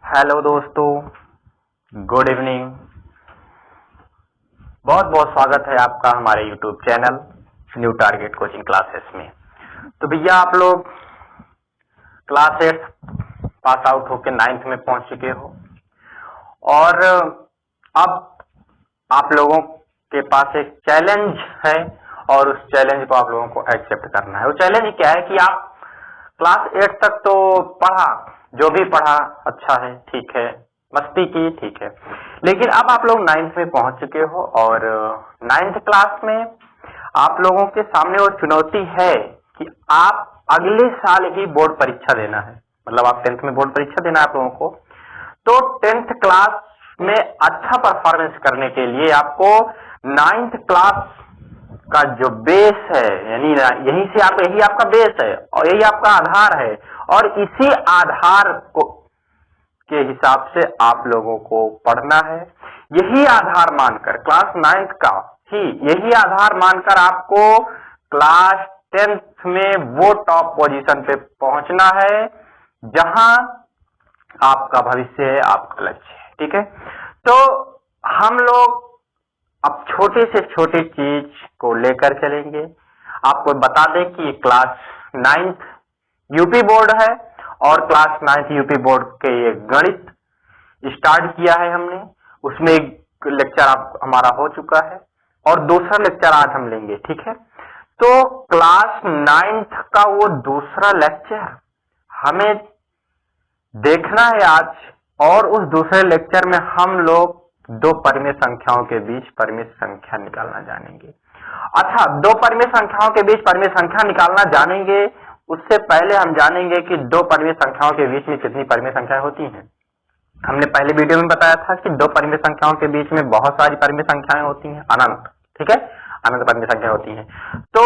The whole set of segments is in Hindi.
हेलो दोस्तों, गुड इवनिंग। बहुत बहुत स्वागत है आपका हमारे YouTube channel new target coaching classes में। तो भैया आप लोग क्लास 8 पास आउट होकर 9th में पहुंच चुके हो और अब आप लोगों के पास एक चैलेंज है और उस चैलेंज को आप लोगों को एक्सेप्ट करना है। वो चैलेंज क्या है कि आप क्लास 8 तक तो पढ़ा, जो भी पढ़ा अच्छा है, ठीक है, मस्ती की, ठीक है, लेकिन अब आप लोग 9th में पहुंच चुके हो और 9th क्लास में आप लोगों के सामने वो चुनौती है कि आप अगले साल ही बोर्ड परीक्षा देना है। मतलब आप 10th में बोर्ड परीक्षा देना है आप लोगों को। तो 10th क्लास में अच्छा परफॉर्मेंस करने के लिए आपको 9th क्लास का जो बेस है, यानी यही आपका बेस है और यही आपका आधार है और इसी आधार को के हिसाब से आप लोगों को पढ़ना है। यही आधार मानकर क्लास 9th का ही यही आधार मानकर आपको क्लास 10th में वो टॉप पोजीशन पे पहुंचना है जहां आपका भविष्य है, आपका लक्ष्य है। ठीक है, तो हम लोग अब छोटे से छोटे चीज को लेकर चलेंगे। आपको बता दें कि क्लास 9th यूपी बोर्ड है और क्लास 9th यूपी बोर्ड के ये गणित स्टार्ट किया है हमने। उसमें एक लेक्चर हमारा हो चुका है और दूसरा लेक्चर आज हम लेंगे। ठीक है, तो क्लास 9th का वो दूसरा लेक्चर हमें देखना है आज और उस दूसरे लेक्चर में हम लोग दो परिमेय संख्याओं के बीच परिमेय संख्या निकालना जानेंगे। अच्छा, दो परिमेय संख्याओं के बीच परिमेय संख्या निकालना जानेंगे, उससे पहले हम जानेंगे कि दो परिमेय संख्याओं के बीच में कितनी परिमेय संख्याएं होती हैं। हमने पहले वीडियो में बताया था कि दो परिमेय संख्याओं के बीच में बहुत सारी परिमेय संख्याएं होती हैं, अनंत। ठीक है, अनंत परिमेय संख्या होती हैं। तो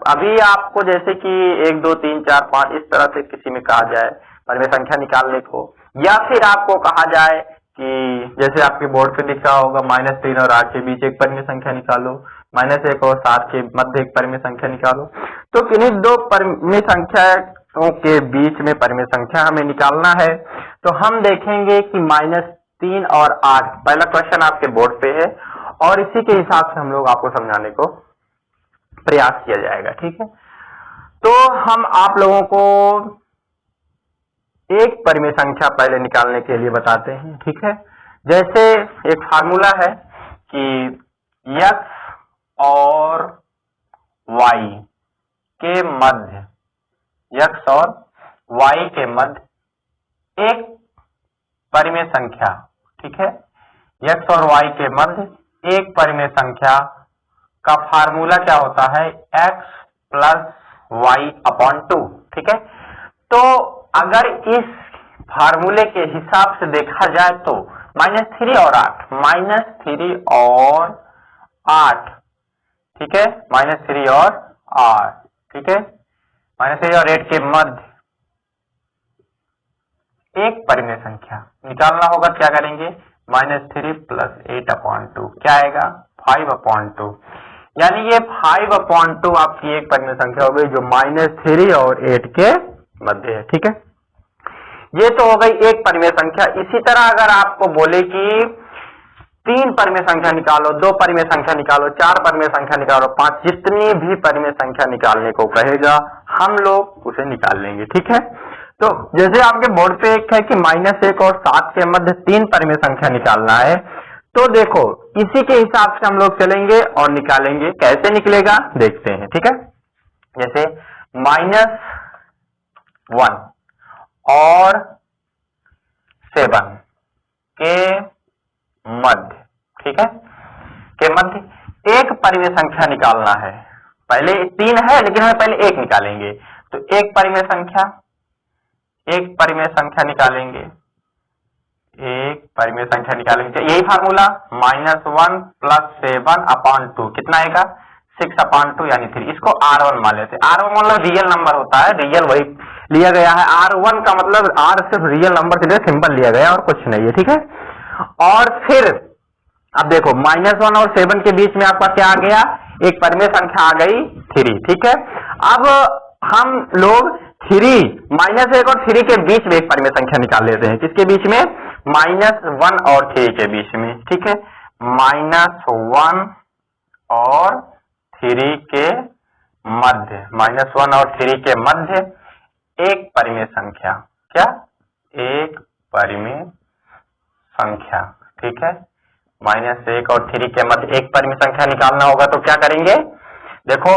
अभी आपको जैसे कि 1 2 3 4 5 इस तरह से किसी में कहा जाए परिमेय संख्या निकालने को, या फिर आपको कहा जाए कि जैसे आपके बोर्ड पे लिखा होगा -3 और 8 के बीच एक परिमेय संख्या निकालो, -1 और 7 के मध्य एक परिमेय संख्या निकालो। तो किन्हीं दो परिमेय संख्याओं के बीच में परिमेय संख्या हमें निकालना है। तो हम देखेंगे कि -3 और 8 पहला क्वेश्चन आपके बोर्ड पे है और इसी के हिसाब से हम लोग आपको समझाने को प्रयास किया जाएगा। ठीक है, तो हम आप लोगों को एक परिमेय संख्या पहले निकालने के लिए बताते हैं। ठीक है, जैसे एक फार्मूला है कि x और y के मध्य, x और y के मध्य एक परिमेय संख्या, ठीक है, x और y के मध्य एक परिमेय संख्या का फार्मूला क्या होता है, x + y/2। ठीक है, तो अगर इस फार्मूले के हिसाब से देखा जाए तो -3 और 8, -3 और 8, ठीक है, -3 और 8, ठीक है, -3 और 8 के मध्य एक परिमेय संख्या निकालना होगा। क्या करेंगे, -3 + 8/2 क्या आएगा, 5/2। यानी ये 5/2 आपकी एक परिमेय संख्या हो गई जो -3 और 8 के मध्य है। ठीक है, ये तो हो गई एक परिमेय संख्या। इसी तरह अगर आपको बोले कि 3 परिमेय संख्या निकालो, 2 परिमेय संख्या निकालो, 4 परिमेय संख्या निकालो, 5, जितनी भी परिमेय संख्या निकालने को कहेगा हम लोग उसे निकाल लेंगे। ठीक है, तो जैसे आपके बोर्ड पे एक है कि -1 और 7 के मध्य 3 परिमेय संख्या निकालना है, तो देखो इसी के हिसाब से हम लोग चलेंगे और निकालेंगे। कैसे निकलेगा देखते हैं। ठीक है, जैसे -1 और 7 के मध्य, ठीक है, के मध्य एक परिमेय संख्या निकालना है। पहले 3 है लेकिन हमें पहले 1 निकालेंगे, तो एक परिमेय संख्या निकालेंगे, एक परिमेय संख्या निकालेंगे। यही फार्मूला -1 + 7/2 कितना आएगा, 6/2 यानी 3। इसको R1 मान लेते हैं। R1 मतलब रियल नंबर होता है, रियल वही लिया गया है। R1 का मतलब R सिर्फ रियल नंबर के लिए सिंबल लिया गया और कुछ नहीं है। ठीक है, और फिर अब देखो -1 और 7 के बीच में आपका क्या आ गया, एक परिमेय संख्या आ गई 3। ठीक है, अब हम लोग -1 और 3 के बीच में एक परिमेय संख्या निकाल लेते हैं। किसके बीच में? -1 और 3 के बीच में। ठीक है, -1 और 3 के मध्य, -1 और 3 के मध्य एक परिमेय संख्या। क्या? एक परिमेय संख्या। ठीक है, -1 और 3 के मध्य एक परिमेय संख्या निकालना होगा तो क्या करेंगे? देखो,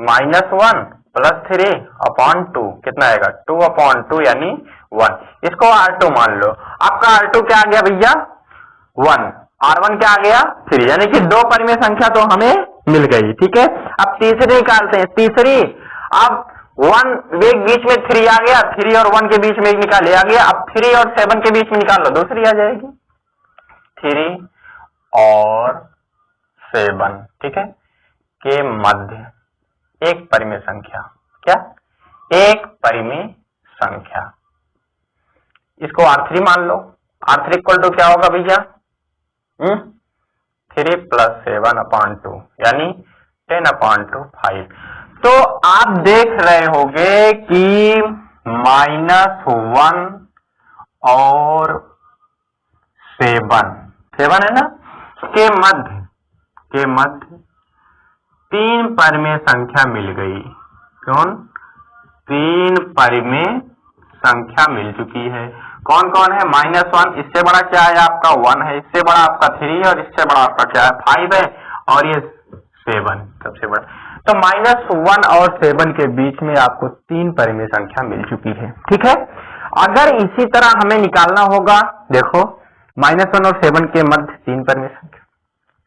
-1 + 3/2 कितना आएगा? 2/2 यानी 1। इसको R2 मान लो। आपका R2 क्या आ गया भैया? 1। R1 क्या आ गया? 3, यानी कि दो परिमेय संख्या तो हमें मिल गई। ठीक है, अब तीसरी निकालते हैं। तीसरी, अब 1 एक बीच में 3 आ गया, 3 और 1 के बीच में एक निकाले आ गया। अब 3 और 7 के बीच में निकाल लो, दूसरी आ जाएगी। 3 और 7, ठीक है, के मध्य एक परिमेय संख्या। क्या? एक परिमेय संख्या। इसको R3 मान लो। R3 = क्या होगा भैया? 3 + 7/2 यानी 10/2 5। तो आप देख रहे होंगे कि -1 और 7 है ना, के मध्य 3 परिमेय संख्या मिल गई। कौन? 3 परिमेय संख्या मिल चुकी है। कौन कौन है? -1, इससे बड़ा क्या है आपका? 1 है, इससे बड़ा आपका 3 और इससे बड़ा आपका क्या है? 5 है, और ये 7 सबसे बड़ा। तो -1 और 7 के बीच में आपको 3 परिमेय संख्या मिल चुकी है। ठीक है, अगर इसी तरह हमें निकालना होगा, देखो -1 और 7 के मध्य 3 परिमेय संख्या।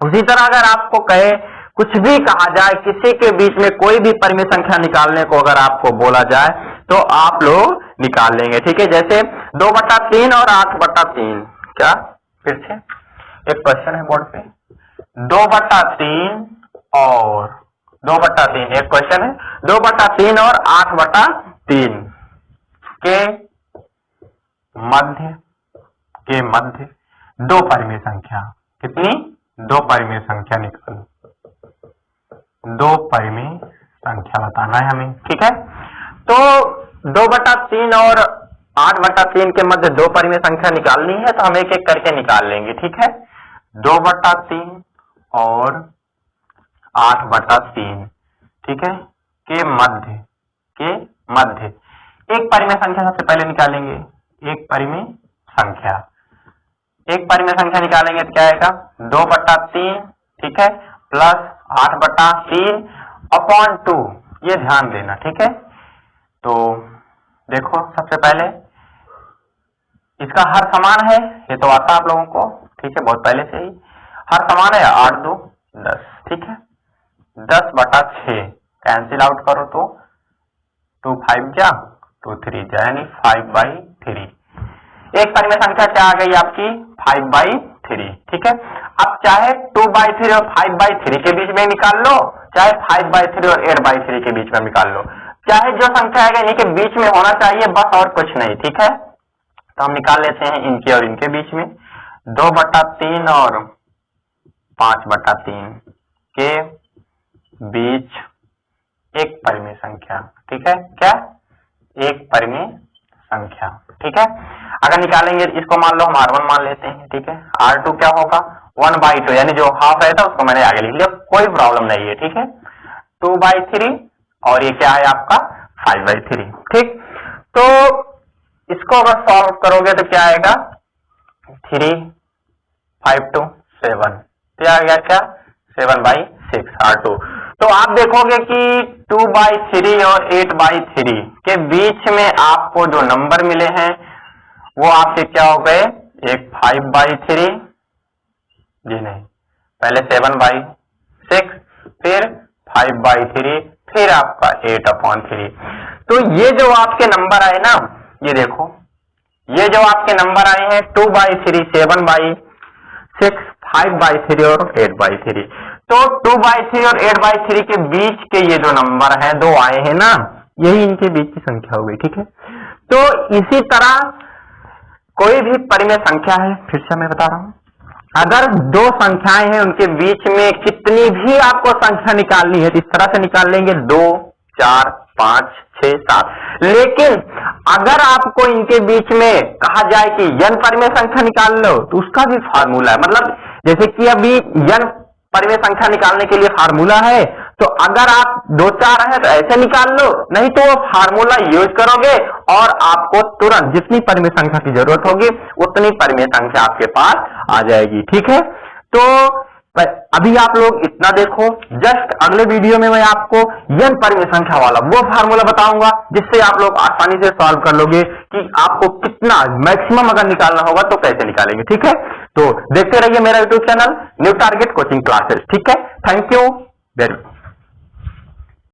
उसी तरह अगर आपको कहे, कुछ भी कहा जाए, किसी के बीच में कोई भी परिमेय संख्या निकालने को अगर आपको बोला जाए तो आप लोग निकाल लेंगे। ठीक है, जैसे 2/3 और 8/3। क्या? फिर से एक क्वेश्चन है बोर्ड पे, 2/3 और 2/3 एक क्वेश्चन है, 2/3 और 8/3 के मध्य दो परिमेय संख्या। कितनी? 2 परिमेय संख्या निकालो। 2 परिमेय संख्या बताना है हमें। ठीक है, तो 2/3 और 8/3 के मध्य 2 परिमेय संख्या निकालनी है तो हम एक एक करके निकाल लेंगे। ठीक है, 2/3 और 8/3, ठीक है, के मध्य एक परिमेय संख्या सबसे पहले निकालेंगे। एक परिमेय संख्या निकालेंगे तो क्या आएगा? 2/3, ठीक है, प्लस 8/3/2। ये ध्यान देना। ठीक है, तो देखो सबसे पहले इसका हर समान है, ये तो आता आप लोगों को। ठीक है, बहुत पहले से ही हर समान है। 8 2 10, ठीक है, 10/6 कैंसिल आउट करो तो 2 5 जा 2 3 जा, यानी 5/3। एक परिमेय संख्या क्या आ गई आपकी? 5/3। ठीक है, अब चाहे 2/3 और 5/3 के बीच में निकाल लो, चाहे 5/3 और 8/3 के बीच में निकाल लो, चाहे जो संख्या है इन्हीं के बीच में होना चाहिए, बस और कुछ नहीं। ठीक है, तो हम निकाल लेते हैं इनके और इनके बीच में। 2/3 और 5/3 के बीच एक परिमेय संख्या। ठीक है, क्या? एक परिमेय संख्या। ठीक है, अगर निकालेंगे इसको मान लो हम R1 मान लेते हैं। ठीक है, R2 क्या होगा? 1/2, यानी जो हाफ रहता है उसको मैंने आगे लिख लिया, कोई प्रॉब्लम नहीं है। ठीक है, 2/3 और ये क्या है आपका? 5/3। ठीक, तो इसको अगर सॉल्व करोगे तो क्या आएगा? 3 5 2 7, क्या आ गया? क्या? 7/6 R2। तो आप देखोगे कि 2/3 और 8/3 के बीच में आपको जो नंबर मिले हैं वो आपके क्या हो गए? एक 5/3, जी नहीं, पहले 7/6, फिर 5/3, फिर आपका 8/3। तो ये जो आपके नंबर आए ना, ये देखो, ये जो आपके नंबर आए हैं 2/3, 7/6, 5/3 और 8/3, तो 2/3 और 8/3 के बीच के ये जो नंबर हैं, दो आए हैं ना, यही इनके बीच की संख्या हो गई। ठीक है, तो इसी तरह कोई भी परिमेय संख्या है, फिर से मैं बता रहा हूं, अगर दो संख्याएं हैं उनके बीच में कितनी भी आपको संख्या निकालनी है तो इस तरह से निकाल लेंगे। 2 4 5, 6, 7। लेकिन अगर आपको इनके बीच में कहा जाए कि n परिमेय संख्या निकाल लो तो उसका भी फार्मूला है। मतलब जैसे कि अभी n परिमेय संख्या निकालने के लिए फार्मूला है, तो अगर आप 2, 4 है तो ऐसे निकाल लो, नहीं तो वो फार्मूला यूज करोगे और आपको तुरंत जितनी परिमेय संख्या की जरूरत होगी उतनी परिमेय संख्या आपके पास आ जाएगी। ठीक है, तो अभी आप लोग इतना देखो, जस्ट अगले वीडियो में मैं आपको n परिमेय संख्या वाला वो फार्मूला बताऊंगा जिससे आप लोग आसानी से सॉल्व कर लोगे कि आपको कितना मैक्सिमम अगर निकालना होगा तो कैसे निकालेंगे। ठीक है, तो देखते रहिए मेरा YouTube channel new target coaching classes. ठीक है, थैंक यू वेरी मच।